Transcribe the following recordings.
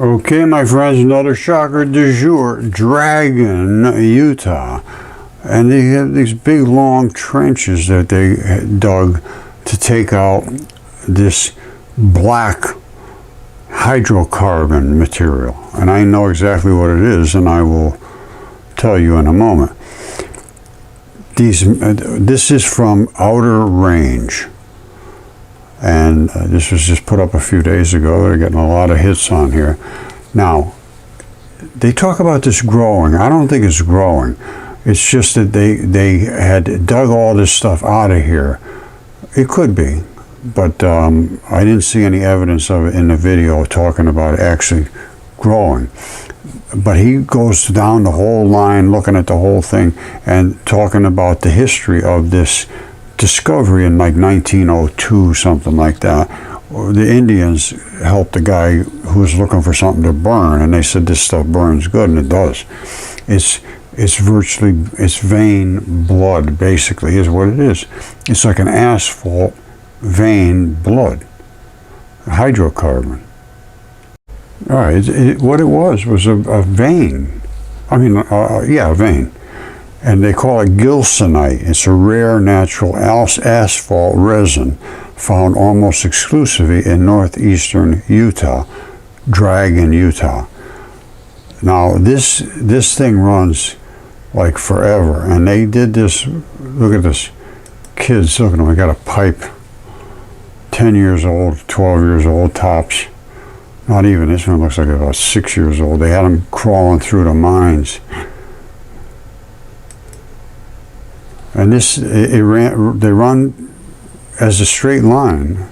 Okay, my friends, another shocker du jour, Dragon, Utah. And they have these big long trenches that they dug to take out this black hydrocarbon material. And I know exactly what it is, and I will tell you in a moment. This is from Outer Range. And this was just put up a few days ago. They're getting a lot of hits on here. Now, they talk about this growing. I don't think it's growing. It's just that they had dug all this stuff out of here. It could be, but I didn't see any evidence of it in the video talking about it actually growing. But he goes down the whole line, looking at the whole thing, and talking about the history of this discovery in like 1902, something like that. The Indians helped the guy who was looking for something to burn, and they said this stuff burns good, and it does. It's vein blood, basically, is what it is. It's like an asphalt vein blood, hydrocarbon. All right, what it was a vein. I mean, a vein. And they call it gilsonite. It's a rare natural asphalt resin found almost exclusively in northeastern Utah, Dragon, Utah. Now this thing runs like forever, and they did this. Look at this, kids. Look at them. I got a pipe, 10 years old, 12 years old tops. Not even. This one looks like about 6 years old. They had them crawling through the mines. And they run as a straight line,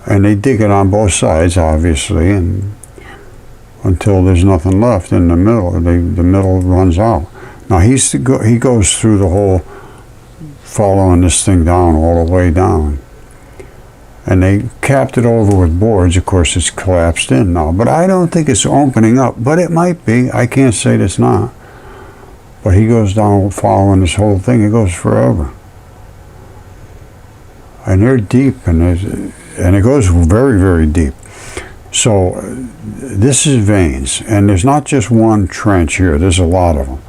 and they dig it on both sides, obviously, and until there's nothing left in the middle. The middle runs out. Now he goes through the whole, following this thing down all the way down, and they capped it over with boards. Of course, it's collapsed in now, but I don't think it's opening up. But it might be. I can't say it's not. But he goes down following this whole thing. It goes forever. And they're deep, and it goes very, very deep. So this is veins, and there's not just one trench here. There's a lot of them.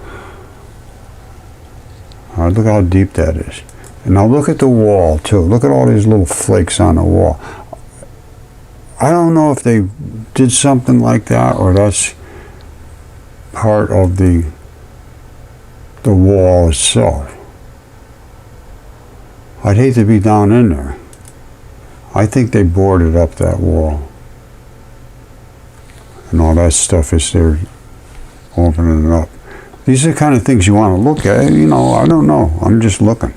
All right, look how deep that is. And now look at the wall, too. Look at all these little flakes on the wall. I don't know if they did something like that, or that's part of the wall itself. I'd hate to be down in there. I think they boarded up that wall. And all that stuff is there, opening it up. These are the kind of things you want to look at. You know, I don't know. I'm just looking.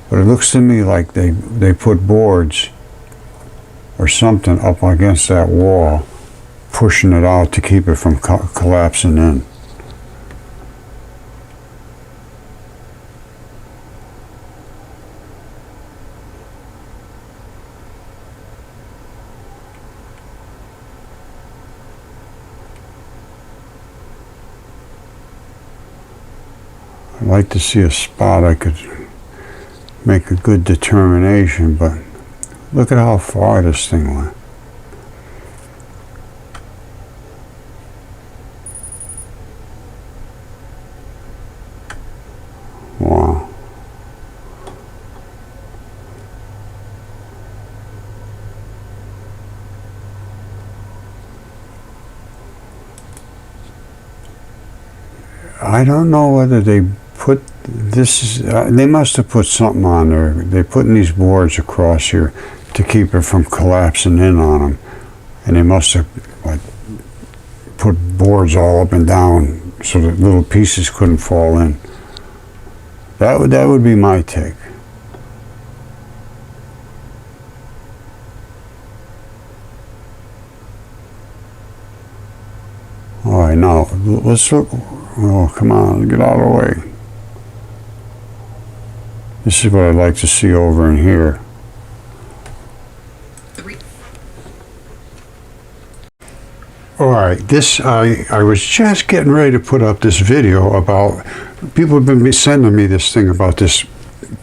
But it looks to me like they put boards or something up against that wall, pushing it out to keep it from collapsing in. I'd like to see a spot I could make a good determination, but look at how far this thing went. Wow. I don't know whether they put this, they must have put something on there. They're putting these boards across here to keep it from collapsing in on them. And they must have like put boards all up and down so that little pieces couldn't fall in. That would be my take. All right, now let's look. Oh, come on, get out of the way. This is what I'd like to see over in here. All right, this, I was just getting ready to put up this video about, people have been sending me this thing about this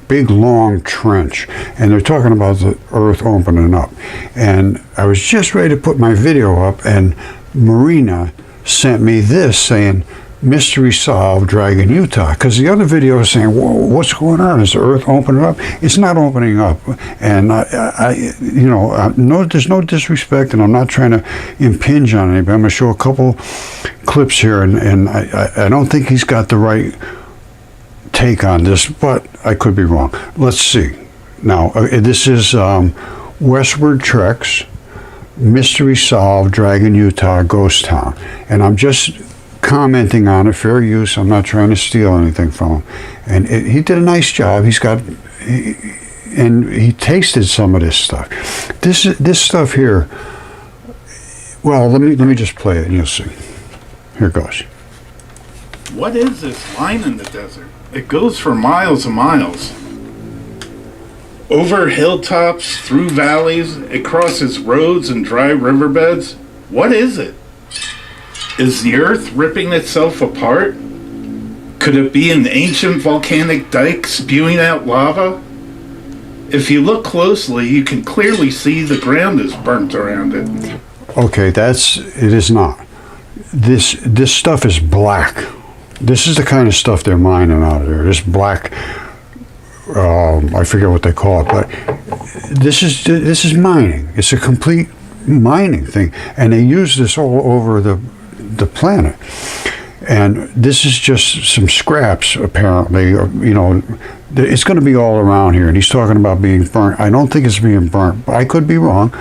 big long trench, and they're talking about the earth opening up. And I was just ready to put my video up, and Marina sent me this saying, mystery solved, Dragon, Utah. Because the other video was saying, whoa, what's going on? Is the Earth opening up? It's not opening up. And there's no disrespect, and I'm not trying to impinge on anybody. I'm going to show a couple clips here, and I don't think he's got the right take on this, but I could be wrong. Let's see. Now, this is Westward Treks, Mystery Solved, Dragon, Utah, Ghost Town. And I'm just commenting on it, fair use. I'm not trying to steal anything from him. And he did a nice job. And he tasted some of this stuff. This stuff here, well, let me just play it and you'll see. Here it goes. What is this line in the desert? It goes for miles and miles. Over hilltops, through valleys, it crosses roads and dry riverbeds. What is it? Is the earth ripping itself apart? Could it be an ancient volcanic dike spewing out lava? If you look closely, you can clearly see the ground is burnt around it. Okay, it is not. This stuff is black. This is the kind of stuff they're mining out of there. This black, I forget what they call it, but this is mining. It's a complete mining thing, and they use this all over the planet. And this is just some scraps, apparently. It's going to be all around here. And he's talking about being burnt. I don't think it's being burnt. I could be wrong,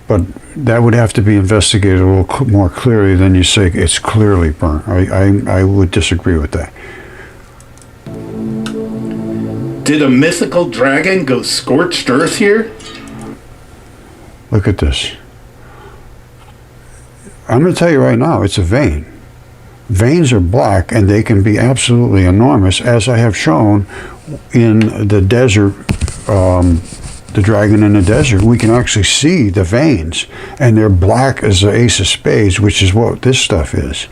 but that would have to be investigated a little more clearly than you say it's clearly burnt. I would disagree with that. Did a mythical dragon go scorched earth here? Look at this. I'm going to tell you right now, it's a vein. Veins are black, and they can be absolutely enormous, as I have shown in the desert, the dragon in the desert. We can actually see the veins, and they're black as the ace of spades, which is what this stuff is.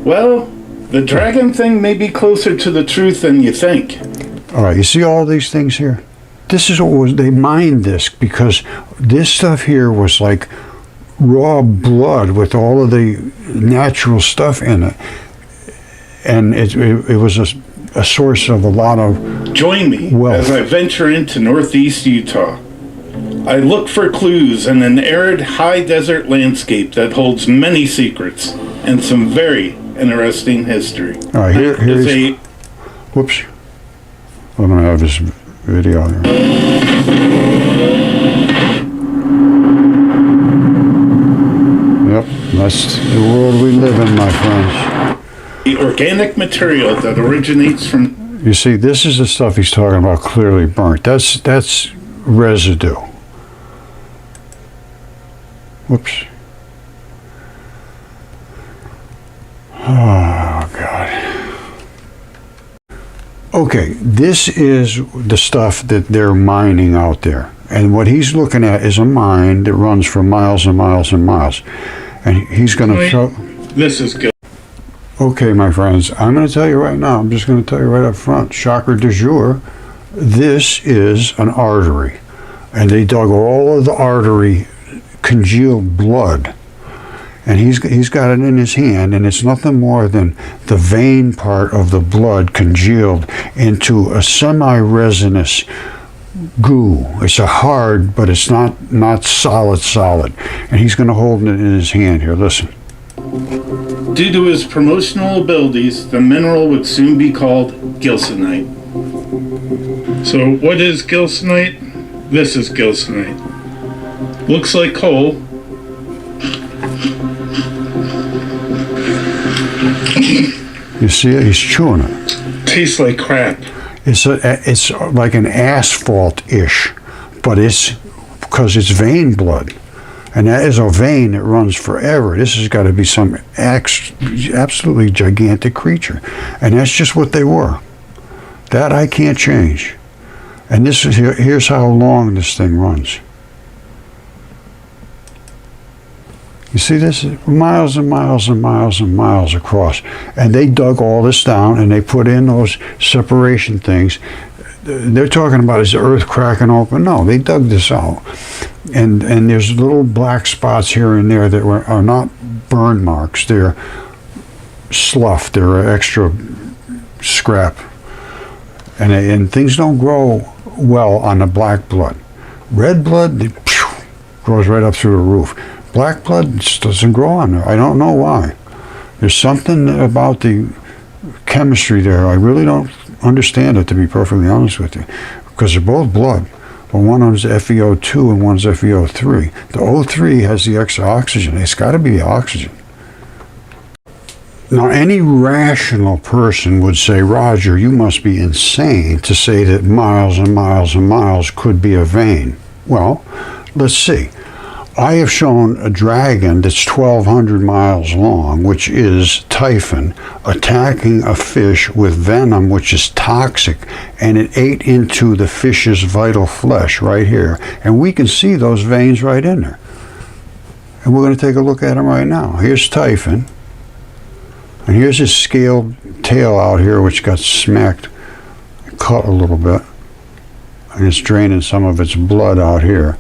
Well, the dragon thing may be closer to the truth than you think. All right, you see all these things here? This is what they mined this, because this stuff here was like raw blood with all of the natural stuff in it, and it was a source of a lot of Join me wealth. As I venture into northeast Utah. I look for clues in an arid high desert landscape that holds many secrets and some very interesting history. All right, here's whoops. I'm gonna have this video here. Yep, that's the world we live in, my friends. The organic material that originates from... You see, this is the stuff he's talking about, clearly burnt. That's residue. Whoops. Oh, God. Okay, this is the stuff that they're mining out there. And what he's looking at is a mine that runs for miles and miles and miles. And he's going to show... This is good. Okay, my friends, I'm going to tell you right now, I'm just going to tell you right up front, shocker du jour, this is an artery. And they dug all of the artery congealed blood. And he's got it in his hand, and it's nothing more than the vein part of the blood congealed into a semi-resinous goo. It's a hard, but it's not solid. And he's going to hold it in his hand here. Listen. Due to his promotional abilities, the mineral would soon be called gilsonite. So what is gilsonite? This is gilsonite. Looks like coal. You see it? He's chewing it. Tastes like crap. It's like an asphalt-ish, but it's because it's vein blood. And that is a vein that runs forever. This has got to be some absolutely gigantic creature. And that's just what they were. That I can't change. And this is here's how long this thing runs. You see this? Miles and miles and miles and miles across. And they dug all this down, and they put in those separation things. They're talking about, is the earth cracking open? No, they dug this out. and there's little black spots here and there that are not burn marks. They're slough. They're extra scrap. And things don't grow well on the black blood. Red blood, grows right up through the roof. Black blood just doesn't grow on there. I don't know why. There's something about the chemistry there. I really don't understand it, to be perfectly honest with you, because they're both blood. But one is FeO2 and one's FeO3. The O3 has the extra oxygen. It's got to be the oxygen. Now, any rational person would say, Roger, you must be insane to say that miles and miles and miles could be a vein. Well, let's see. I have shown a dragon that's 1,200 miles long, which is typhon, attacking a fish with venom, which is toxic, and it ate into the fish's vital flesh right here. And we can see those veins right in there. And we're going to take a look at them right now. Here's typhon. And here's his scaled tail out here, which got smacked, cut a little bit. And it's draining some of its blood out here.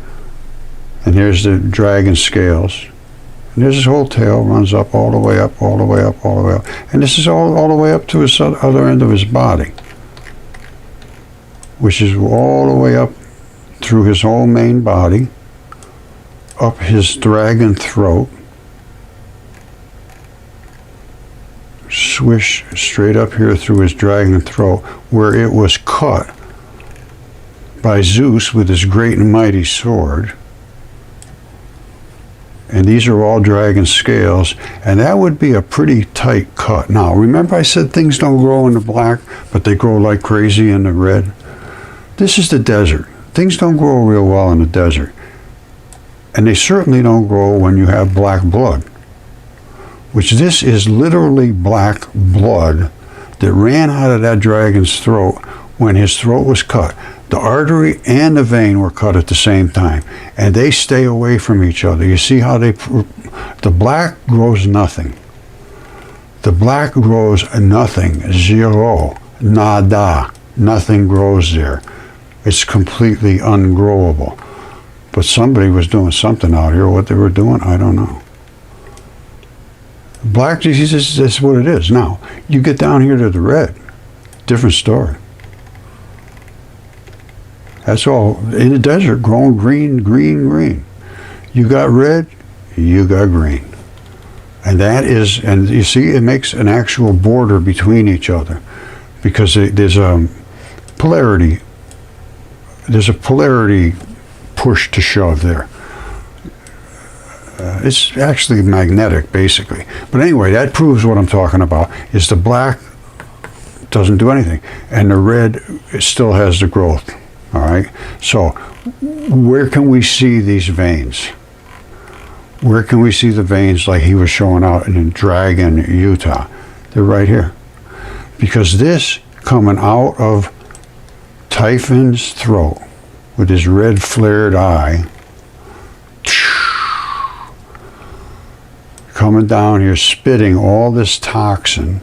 And here's the dragon scales. And there's his whole tail, runs up all the way up, all the way up, all the way up. And this is all the way up to his other end of his body, which is all the way up through his whole main body, up his dragon throat, swish straight up here through his dragon throat, where it was cut by Zeus with his great and mighty sword. And these are all dragon scales, and that would be a pretty tight cut. Now, remember I said things don't grow in the black, but they grow like crazy in the red? This is the desert. Things don't grow real well in the desert. And they certainly don't grow when you have black blood, which this is literally black blood that ran out of that dragon's throat when his throat was cut. The artery and the vein were cut at the same time, and they stay away from each other. You see how the black grows nothing. The black grows nothing, zero, nada. Nothing grows there. It's completely ungrowable. But somebody was doing something out here. What they were doing, I don't know. Black disease, that's what it is. Now, you get down here to the red, different story. That's all in the desert, growing green, green, green. You got red, you got green. And that is, and you see, it makes an actual border between each other, because there's a polarity. There's a polarity push to shove there. It's actually magnetic, basically. But anyway, that proves what I'm talking about, is the black doesn't do anything, and the red still has the growth. All right, so where can we see these veins? Where can we see the veins like he was showing out in Dragon, Utah? They're right here. Because this coming out of Typhon's throat with his red flared eye, coming down here, spitting all this toxin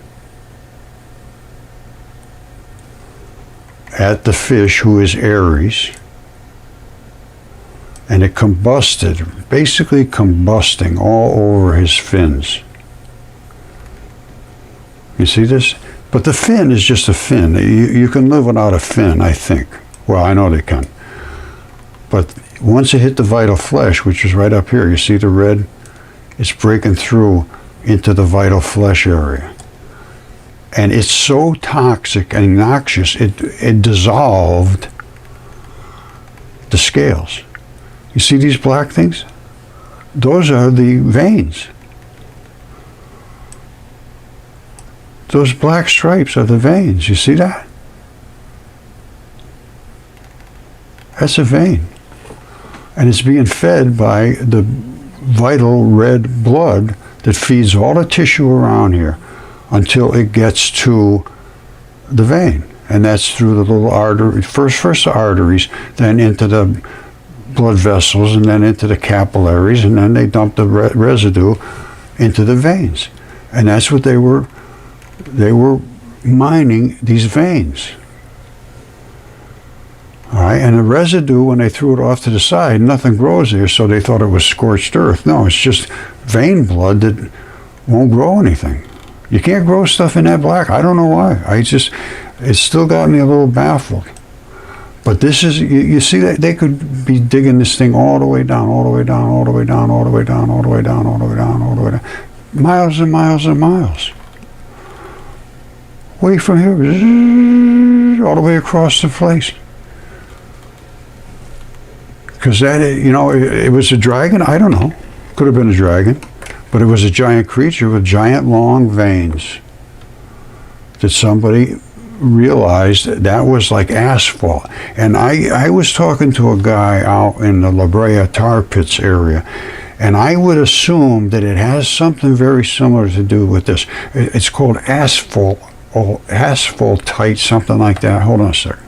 at the fish, who is Aries, and it combusted, basically combusting all over his fins. You see this? But the fin is just a fin. You can live without a fin, I think. Well, I know they can. But once it hit the vital flesh, which is right up here, you see the red? It's breaking through into the vital flesh area. And it's so toxic and noxious, it dissolved the scales. You see these black things? Those are the veins. Those black stripes are the veins. You see that? That's a vein. And it's being fed by the vital red blood that feeds all the tissue around here until it gets to the vein. And that's through the little artery, first the arteries, then into the blood vessels, and then into the capillaries, and then they dump the residue into the veins. And that's what they were mining, these veins. All right, and the residue, when they threw it off to the side, nothing grows there, so they thought it was scorched earth. No, it's just vein blood that won't grow anything. You can't grow stuff in that black. I don't know why. It still got me a little baffled. But this is, you see that they could be digging this thing all the way down, all the way down, all the way down, all the way down, all the way down, all the way down, all the way down. Miles and miles and miles. Way from here, all the way across the place. Because that, it was a dragon? I don't know. Could have been a dragon. But it was a giant creature with giant long veins that somebody realized that was like asphalt. And I was talking to a guy out in the La Brea tar pits area, and I would assume that it has something very similar to do with this. It's called asphaltite, something like that. Hold on a second.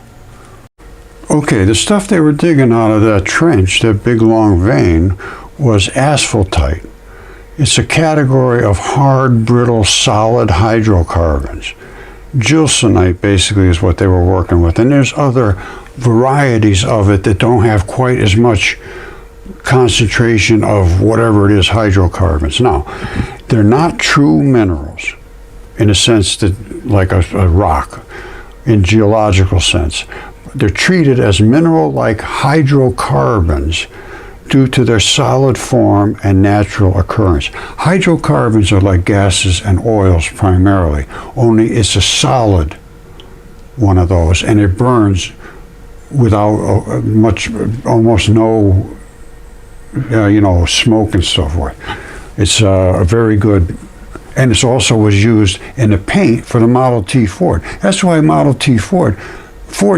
Okay, the stuff they were digging out of that trench, that big long vein, was asphaltite. It's a category of hard, brittle, solid hydrocarbons. Gilsonite basically is what they were working with. And there's other varieties of it that don't have quite as much concentration of whatever it is, hydrocarbons. Now, they're not true minerals in a sense that, like a rock, in geological sense. They're treated as mineral-like hydrocarbons due to their solid form and natural occurrence. Hydrocarbons are like gases and oils primarily, only it's a solid one of those, and it burns without almost no, smoke and so forth. It's a very good, and it also was used in the paint for the Model T Ford. That's why Model T Ford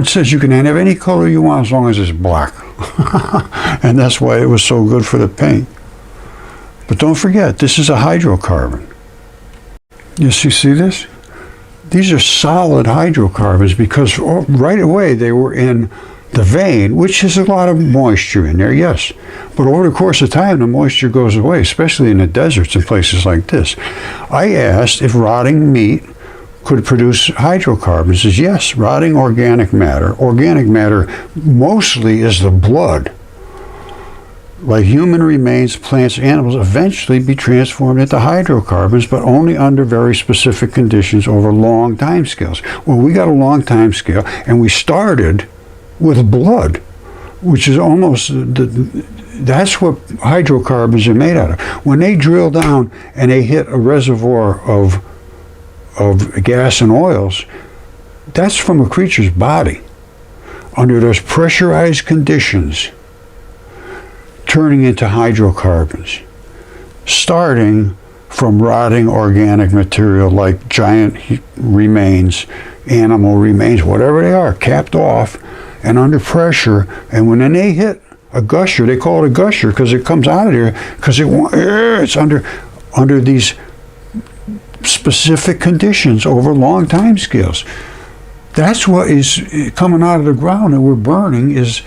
says you can have any color you want as long as it's black. And that's why it was so good for the paint. But don't forget, this is a hydrocarbon. You see this? These are solid hydrocarbons because right away they were in the vein, which has a lot of moisture in there, yes. But over the course of time, the moisture goes away, especially in the deserts and places like this. I asked if rotting meat could produce hydrocarbons. Is yes, rotting organic matter. Organic matter mostly is the blood. Like human remains, plants, animals eventually be transformed into hydrocarbons, but only under very specific conditions over long time scales. Well, we got a long time scale, and we started with blood, which is almost that's what hydrocarbons are made out of. When they drill down and they hit a reservoir of gas and oils, that's from a creature's body under those pressurized conditions, turning into hydrocarbons, starting from rotting organic material like giant remains, animal remains, whatever they are, capped off and under pressure. And when then they hit a gusher, they call it a gusher because it comes out of there because it's under these specific conditions over long time scales. That's what is coming out of the ground that we're burning, is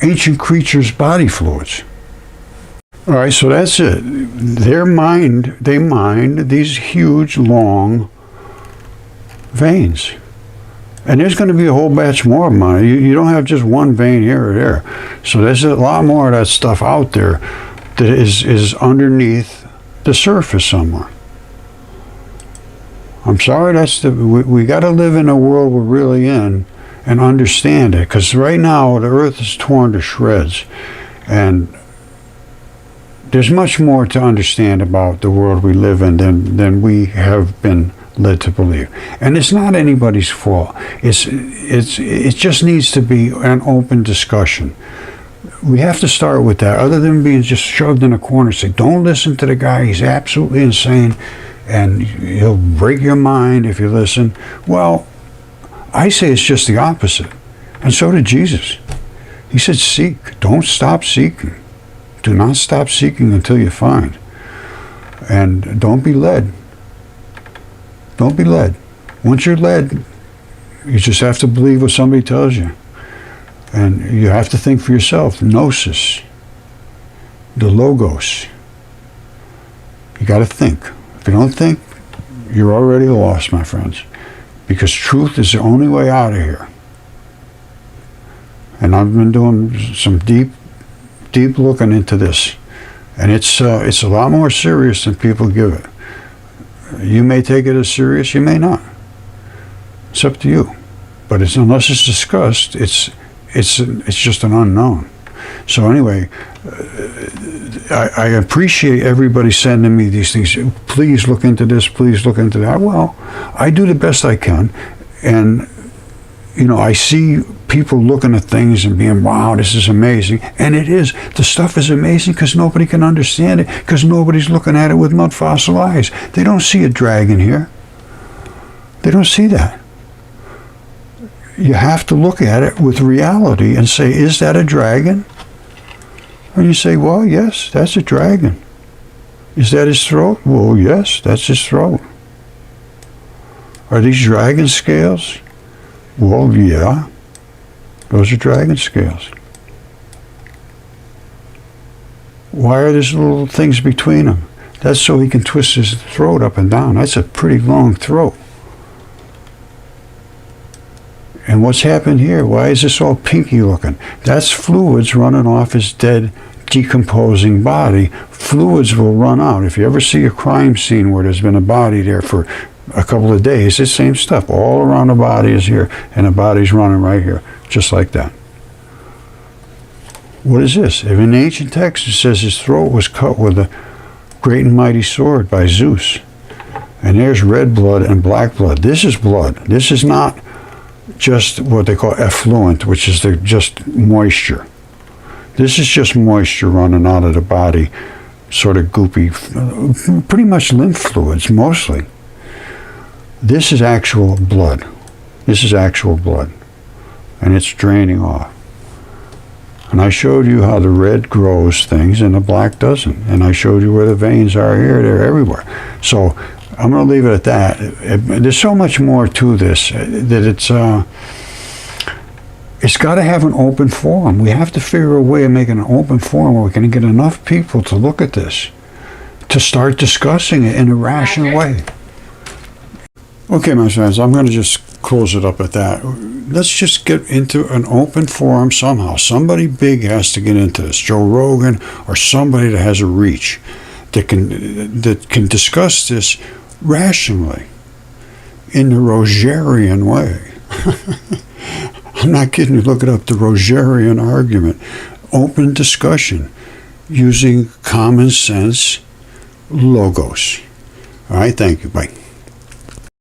ancient creatures' body fluids. All right, so that's it. They mined these huge, long veins. And there's going to be a whole batch more of them. You don't have just one vein here or there. So there's a lot more of that stuff out there that is underneath the surface somewhere. I'm sorry, we got to live in a world we're really in and understand it, because right now the earth is torn to shreds, and there's much more to understand about the world we live in than we have been led to believe. And it's not anybody's fault. It just needs to be an open discussion. We have to start with that, other than being just shoved in a corner and say, don't listen to the guy, he's absolutely insane, and he'll break your mind if you listen. Well, I say it's just the opposite. And so did Jesus. He said, seek. Don't stop seeking. Do not stop seeking until you find. And don't be led. Don't be led. Once you're led, you just have to believe what somebody tells you. And you have to think for yourself. Gnosis. The logos. You got to think. If you don't think, you're already lost, my friends. Because truth is the only way out of here. And I've been doing some deep looking into this. And it's a lot more serious than people give it. You may take it as serious, you may not. It's up to you. But unless it's discussed, it's just an unknown. So anyway, I appreciate everybody sending me these things. Please look into this. Please look into that. Well, I do the best I can, and I see people looking at things and being, wow, this is amazing. And it is. The stuff is amazing because nobody can understand it, because nobody's looking at it with mud fossil eyes. They don't see a dragon here. They don't see that. You have to look at it with reality and say, is that a dragon? And you say, well, yes, that's a dragon. Is that his throat? Well, yes, that's his throat. Are these dragon scales? Well, yeah, those are dragon scales. Why are there little things between them? That's so he can twist his throat up and down. That's a pretty long throat. And what's happened here? Why is this all pinky looking? That's fluids running off his dead, decomposing body. Fluids will run out. If you ever see a crime scene where there's been a body there for a couple of days, the same stuff. All around the body is here, and the body's running right here, just like that. What is this? If in ancient text it says his throat was cut with a great and mighty sword by Zeus. And there's red blood and black blood. This is blood. This is not just what they call effluent, which is just moisture. This is just moisture running out of the body, sort of goopy, pretty much lymph fluids mostly. This is actual blood. This is actual blood. And it's draining off. And I showed you how the red grows things and the black doesn't. And I showed you where the veins are here, they're everywhere. So I'm going to leave it at that. There's so much more to this that it's got to have an open forum. We have to figure a way of making an open forum where we can get enough people to look at this, to start discussing it in a rational way. Okay, my friends, I'm going to just close it up at that. Let's just get into an open forum somehow. Somebody big has to get into this. Joe Rogan or somebody that has a reach that can discuss this rationally in the Rogerian way. I'm not kidding you. Look it up, the Rogerian argument. Open discussion using common sense logos. All right, thank you. Bye.